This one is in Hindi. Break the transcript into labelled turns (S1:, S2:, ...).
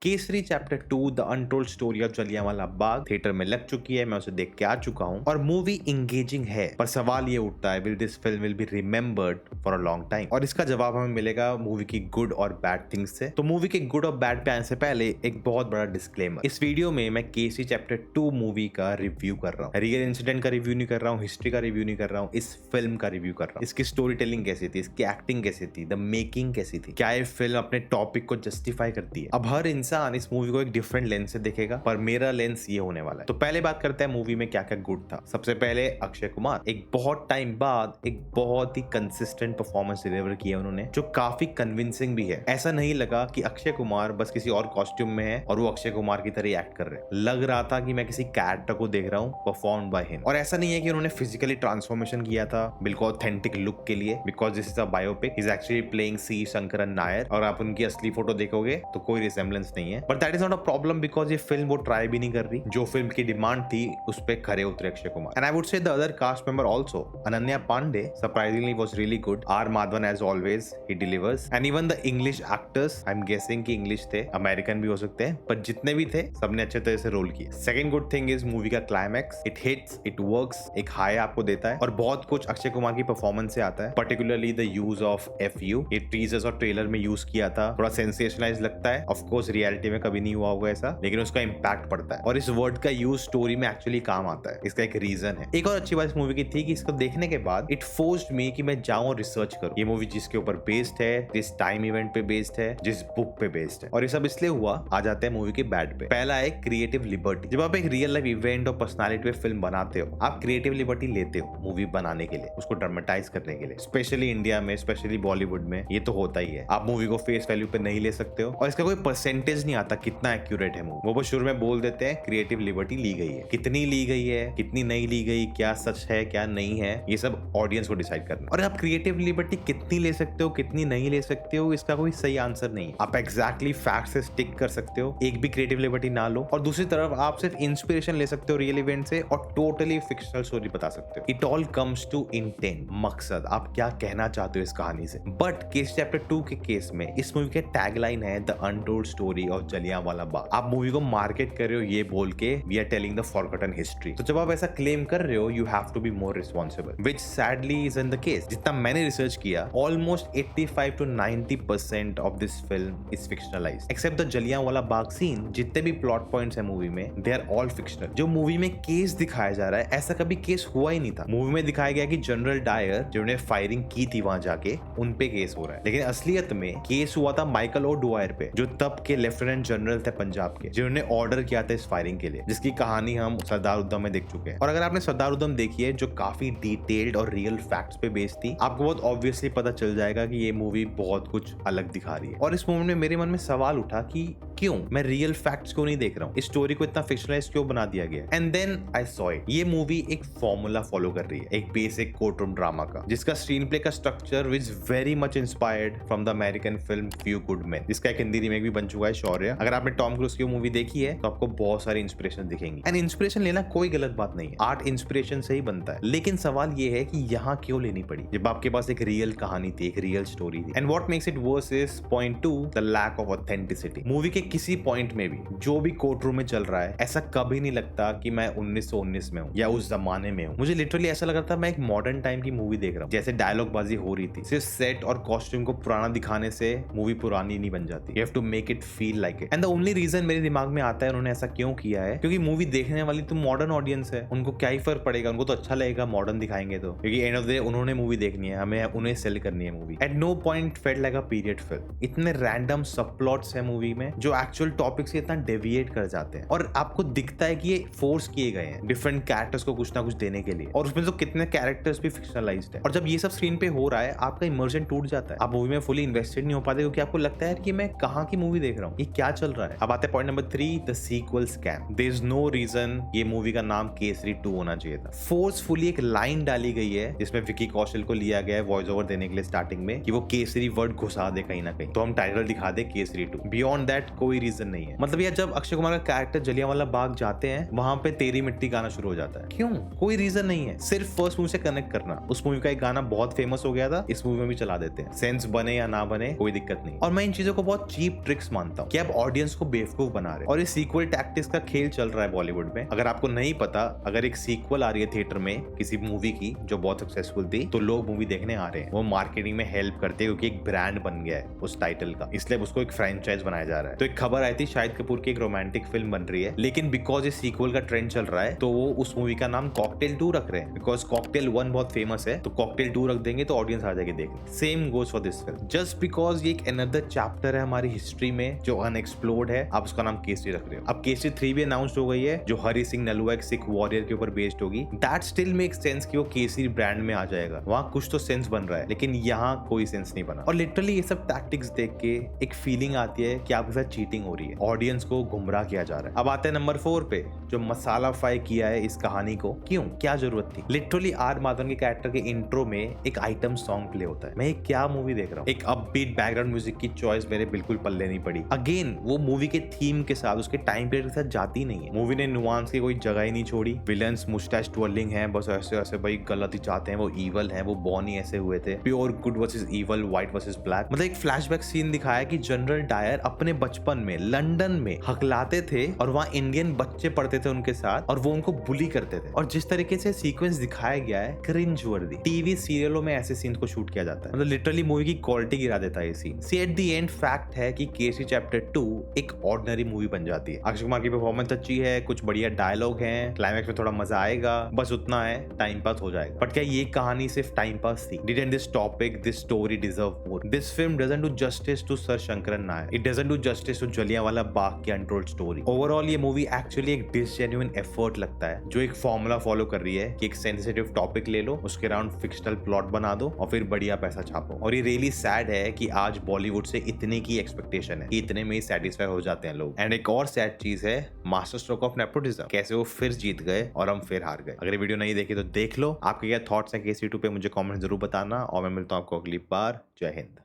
S1: Kesari chapter 2 the untold story of Jallianwala Bagh theatre में लग चुकी है। मैं उसे देख के आ चुका हूँ और मूवी इंगेजिंग है, पर सवाल ये उठता है, will this film will be remembered for a long time? और इसका जवाब हमें मिलेगा मूवी की गुड और बैड थिंग्स से। तो मूवी के गुड और बैड पे आने से पहले एक बहुत बड़ा डिस्क्लेमर, इस वीडियो में मैं केसरी चैप्टर 2 मूवी का रिव्यू कर रहा हूँ। रियल इंसिडेंट का रिव्यू नहीं कर रहा हूँ, हिस्ट्री का रिव्यू नहीं कर रहा हूँ, इस फिल्म का रिव्यू कर रहा हूँ। इसकी स्टोरी टेलिंग कैसी थी, इसकी एक्टिंग कैसी थी, द मेकिंग कैसी थी, क्या ये फिल्म अपने टॉपिक को जस्टिफाई करती है। अब हर इंसान इस मूवी को एक डिफरेंट लेंस से देखेगा, पर मेरा लेंस ये होने वाला है। तो पहले बात करते हैं मूवी में क्या क्या गुड था। सबसे पहले अक्षय कुमार, एक बहुत टाइम बाद एक बहुत ही कंसिस्टेंट परफॉर्मेंस डिलीवर किया उन्होंने, जो काफी कन्विंसिंग भी है। ऐसा नहीं लगा कि अक्षय कुमार बस किसी और कॉस्ट्यूम में है और वो अक्षय कुमार की तरह एक्ट कर रहे हैं। लग रहा था कि मैं किसी कैरेक्टर को देख रहा हूँ परफॉर्म बाय हिम। और ऐसा नहीं है कि उन्होंने फिजिकली ट्रांसफॉर्मेशन किया था बिल्कुल ऑथेंटिक लुक के लिए, because this is a biopic, is actually playing C Sankaran Nair, और आप उनकी असली फोटो देखोगे तो कोई रिसेम्बलेंस नहीं है। But that is not a problem, because ये फिल्म वो ट्राई भी नहीं कर रही। जो फिल्म की डिमांड थी उस पे खरे उतरे Akshay Kumar. And I would say the other cast member also, Ananya Pandey surprisingly was really good, R Madhavan as always he delivers, and even the English actors, I am guessing कि इंग्लिश थे, अमेरिकन भी हो सकते हैं, पर जितने भी थे सबने अच्छे तरह से रोल किए। Second good thing is movie का climax, it hits, it works, एक हाई आपको देता है और बहुत कुछ अक्षय कुमार की परफॉर्मेंस से आता है, particularly the use of FU। ये टीजर्स और ट्रेलर में यूज किया था, थोड़ा सेंसेशनलाइज लगता है, ऑफ कोर्स रियलिटी में कभी नहीं हुआ होगा ऐसा, लेकिन उसका इंपैक्ट पड़ता है और इस वर्ड का यूज स्टोरी में एक्चुअली काम आता है। इसका एक रीजन है। एक और अच्छी बात इस मूवी की थी कि इसको देखने के बाद इट फोर्स्ड मी कि मैं जाऊं और रिसर्च करूं। ये मूवी जिसके ऊपर बेस्ड है, जिस टाइम इवेंट पे बेस्ड है, जिस बुक पे बेस्ड है, और ये सब इसलिए हुआ। आ जाते हैं मूवी के बैड पे। पहला है क्रिएटिव लिबर्टी। जब आप एक रियल लाइफ इवेंट और पर्सनालिटी पे फिल्म बनाते हो, आप क्रिएटिव लिबर्टी लेते हो मूवी बनाने के लिए, उसको ड्रामेटाइज करने के लिए। स्पेशली इंडिया में, स्पेशली बॉलीवुड में ये तो होता ही है। आप मूवी को फेस वैल्यू पे नहीं ले सकते हो और इसका कोई परसेंटेज नहीं आता कितना एक्यूरेट है मूवी। वो बस शुरू में बोल देते हैं क्रिएटिव लिबर्टी ली गई है, कितनी ली गई है, कितनी नहीं ली गई, क्या सच है क्या नहीं है, ये सब ऑडियंस को डिसाइड करना। और आप क्रिएटिव लिबर्टी कितनी ले सकते हो, कितनी नहीं ले सकते हो, इसका कोई सही आंसर नहीं है। आप एग्जैक्टली फैक्ट से स्टिक कर सकते हो, एक भी क्रिएटिव लिबर्टी ना लो, और दूसरी तरफ आप सिर्फ इंस्पिरेशन ले सकते हो रियल इवेंट से और टोटली फिक्शनल स्टोरी बता सकते हो। It all comes to intent, मकसद, आप क्या कहना चाहते हो इस कहानी से। बट केस चैप्टर 2 के केस में इस मूवी के टैगलाइन है the untold story of Jallianwala Bagh. आप मूवी को मार्केट कर रहे हो ये बोल के we are telling the forgotten history. तो जब आप ऐसा क्लेम कर रहे हो, you have to be more responsible, which sadly is in the case. जितना मैंने रिसर्च किया, almost 85 to 90% of this film is fictionalised, except the Jallianwala Bagh scene. जितने भी प्लॉट पॉइंट्स है मूवी में, दे आर ऑल फिक्शनल। जो मूवी में केस दिखाया जा रहा है, ऐसा कभी केस हुआ ही नहीं था। मूवी में दिखाया गया कि जनरल डायर जिन्होंने फायरिंग की थी वहां जाके, उन पे केस हो रहा है, लेकिन असलियत में केस हुआ था माइकल ओ डुआयर पे, जो तब के लेफ्टिनेंट जनरल थे पंजाब के, जिन्होंने ऑर्डर किया था इस फायरिंग के लिए, जिसकी कहानी हम सरदार उधम में देख चुके हैं। और अगर आपने सरदार उधम देखी है, जो काफी डिटेल्ड और रियल फैक्ट्स पे बेस्ड थी, आपको बहुत ऑब्वियसली पता चल जाएगा कि ये मूवी बहुत कुछ अलग दिखा रही है। और इस मोमेंट में मेरे मन में सवाल उठा कि क्यों मैं रियल फैक्ट्स क्यों नहीं देख रहा हूँ, इस स्टोरी को इतना फिक्शनलाइज क्यों बना दिया गया। And then I saw it, ये मूवी एक फॉर्मूला फॉलो कर रही है, एक बेसिक कोर्ट रूम ड्रामा का, जिसका स्क्रीन प्ले का structure is very much inspired from the American film few good main, जिसका एक हिंदी रीमेक भी बन चुका है, शौर्य। अगर आपने टॉम क्रूज की मूवी देखी है तो आपको बहुत सारी इंस्पिरेशन दिखेंगी। एंड इंस्पिरेशन लेना कोई गलत बात नहीं है, आर्ट इंस्पिरेशन से ही बनता है, लेकिन सवाल ये है कि यहाँ क्यों लेनी पड़ी जब आपके पास एक रियल कहानी थी, एक रियल स्टोरी थी। And what makes it worse is point 2, the lack of authenticity. Movie के किसी पॉइंट में भी जो भी कोर्ट रूम में चल रहा है, ऐसा कभी नहीं लगता कि मैं 1919 में हूँ या उस जमाने में हूँ। मुझे लिटरली ऐसा लग रहा था मैं एक मॉडर्न टाइम की मूवी देख रहा हूँ, जैसे डायलॉग बाजी हो रही थी। सिर्फ सेट और कॉस्ट्यूम को पुराना दिखाने से मूवी पुरानी नहीं बन जाती, you have to make it feel like it. And the only reason मेरे दिमाग में आता है उन्होंने ऐसा क्यों किया है, क्योंकि मूवी देखने वाली तो मॉडर्न ऑडियंस है, उनको क्या ही फर्क पड़ेगा, उनको तो अच्छा लगेगा मॉडर्न दिखाएंगे तो, क्योंकि एंड ऑफ द डे उन्होंने मूवी देखनी है, हमें उन्हें सेल करनी है movie. At no point felt like a period film. इतने रैंडम सब प्लॉट्स है मूवी में जो एक्चुअल टॉपिक से इतना डेविएट कर जाते हैं, और आपको दिखता है कि ये फोर्स किए गए हैं डिफरेंट कैरेक्टर्स को कुछ ना कुछ देने के लिए, और उसमें तो कितने कैरेक्टर्स भी फिक्शनलाइज्ड है। और जब ये सब स्क्रीन पे हो रहा है, आपका इमर्जन टूट जाता है, आप मूवी में फुली इन्वेस्टेड नहीं हो पाते, क्योंकि आपको लगता है कि मैं कहाँ की मूवी देख रहा हूँ, ये क्या चल रहा है। अब आते हैं point number 3, the sequel scam. There is no reason ये मूवी का नाम केसरी 2 होना चाहिए था। फोर्सफुली एक लाइन डाली गई है जिसमें विकी कौशल को लिया गया है वॉइस ओवर देने के लिए स्टार्टिंग में, कि वो केसरी वर्ड घुसा दे कहीं ना कहीं, तो हम टाइटल दिखा दे केसरी 2। बियॉन्ड दैट कोई रीजन नहीं है। मतलब यार जब अक्षय कुमार का कैरेक्टर जलियांवाला बाग जाते हैं वहां पे तेरी मिट्टी गाना शुरू हो जाता है, क्यों? कोई रीजन नहीं है, सिर्फ फर्स्ट मूवी से कनेक्ट करना। उस मूवी का एक गाना बहुत फेमस हो गया था, इस मूवी में भी चला देते हैं, सेंस बने या ना बने कोई दिक्कत नहीं। और मैं इन चीजों को बहुत चीप ट्रिक्स मानता हूँ कि आप ऑडियंस को बेवकूफ बना रहे हैं। और ये सीक्वल टैक्टिक्स का खेल चल रहा है बॉलीवुड में। अगर आपको नहीं पता, अगर एक सीक्वल आ रही है थिएटर में किसी मूवी की जो बहुत सक्सेसफुल थी, तो लोग मूवी देखने आ रहे हैं, वो मार्केटिंग में हेल्प करते हैं क्योंकि एक ब्रांड बन गया है उस टाइटल का, इसलिए उसको एक फ्रेंचाइज बनाया जा रहा है। तो एक खबर आई थी शाहिद कपूर की एक रोमांटिक फिल्म बन रही है, लेकिन बिकॉज ये सीक्वल का ट्रेंड चल रहा है तो वो उस मूवी का नाम कॉकटेल 2 रख रहे हैं, बिकॉज कॉकटेल 1 बहुत फेमस है, तो कॉकटेल 2 रख देंगे तो ऑडियंस आ जाएगी देखने। Same goes for this film, just because ये एक अनदर चैप्टर है हमारी हिस्ट्री में जो अनएक्सप्लोर्ड है, आप उसका नाम केसरी रख रहे हो। अब केसरी 3 भी अनाउंस हो गई है जो हरि सिंह नलवा एक सिख वॉरियर के ऊपर बेस्ड होगी। दैट स्टिल मेक सेंस कि वो केसरी ब्रांड में आ जाएगा, वहां कुछ तो सेंस बन रहा है, लेकिन यहाँ कोई सेंस नहीं बना। और लिटरली ये सब टैक्टिक्स देख के एक फीलिंग आती है कि आपके साथ चीटिंग हो रही है, ऑडियंस को गुमराह किया जा रहा है। अब आते हैं नंबर 4 पे, जो मसाला फ्राई किया है इस कहानी को, क्यों, क्या जरूरत थी? लिटरली आर माधवन के कैरेक्टर के इंट्रो में एक आइटम सॉन्ग प्ले होता है, मैं क्या मूवी देख रहा हूँ। एक अपबीट बैकग्राउंड म्यूजिक की चॉइस मेरे बिल्कुल पल्ले नहीं पड़ी। अगेन वो मूवी के थीम के साथ, उसके टाइम पीरियड के साथ जाती नहीं है। मूवी ने नुआंस की कोई जगह ही नहीं छोड़ी। विलन्स मुस्टैच ट्विर्लिंग है, बस ऐसे ऐसे भाई गलत ही चाहते हैं, वो इवल है, वो बॉर्न ही ऐसे हुए थे, pure good versus evil, white versus black. मतलब एक फ्लैशबैक सीन दिखाया कि जनरल डायर अपने बचपन में लंदन में हकलाते थे और वहां इंडियन बच्चे पढ़ते थे उनके साथ और वो उनको बुली करते थे। और जिस तरीके से सीक्वेंस दिखाया गया है क्रिंज वर्दी। टीवी सीरियलों में ऐसे सीन को शूट किया जाता है, मतलब लिटरली मूवी की क्वालिटी गिरा देता है ये scene. See at the end fact है कि केसरी चैप्टर 2 एक ऑर्डिनरी मूवी बन जाती है। अक्षय कुमार की परफॉर्मेंस अच्छी है, कुछ बढ़िया डायलॉग है, क्लाइमैक्स में थोड़ा मजा आएगा, बस उतना है, टाइम पास हो जाएगा। बट क्या ये कहानी सिर्फ टाइम पास थी? Didn't this topic, this story deserve more? This film doesn't do justice to Sir Shankaran Nayak. It doesn't do justice to Jallianwala Bagh की अनटोल्ड स्टोरी। ओवरऑल ये मूवी एक्चुअली एक डिसजेन्युइन एफर्ट लगता है, जो एक फॉर्मूला फॉलो कर रही है कि एक सेंसिटिव टॉपिक ले लो, उसके अराउंड फिक्शनल प्लॉट बना दो और फिर बढ़िया पैसा छापो। और ये रियली सैड है कि आज बॉलीवुड से इतने की एक्सपेक्टेशन है कि इतने में ही सेटिस्फाई हो जाते हैं लोग। एंड एक और सैड चीज है मास्टर स्ट्रोक ऑफ नेपोटिज्म, कैसे वो फिर जीत गए और हम फिर हार गए। अगर ये वीडियो नहीं देखी तो देख लो। आपके क्या थॉट्स हैं केसरी 2 पे मुझे कमेंट जरूर बताना और मैं मिलता हूं आपको अगली बार। जय हिंद।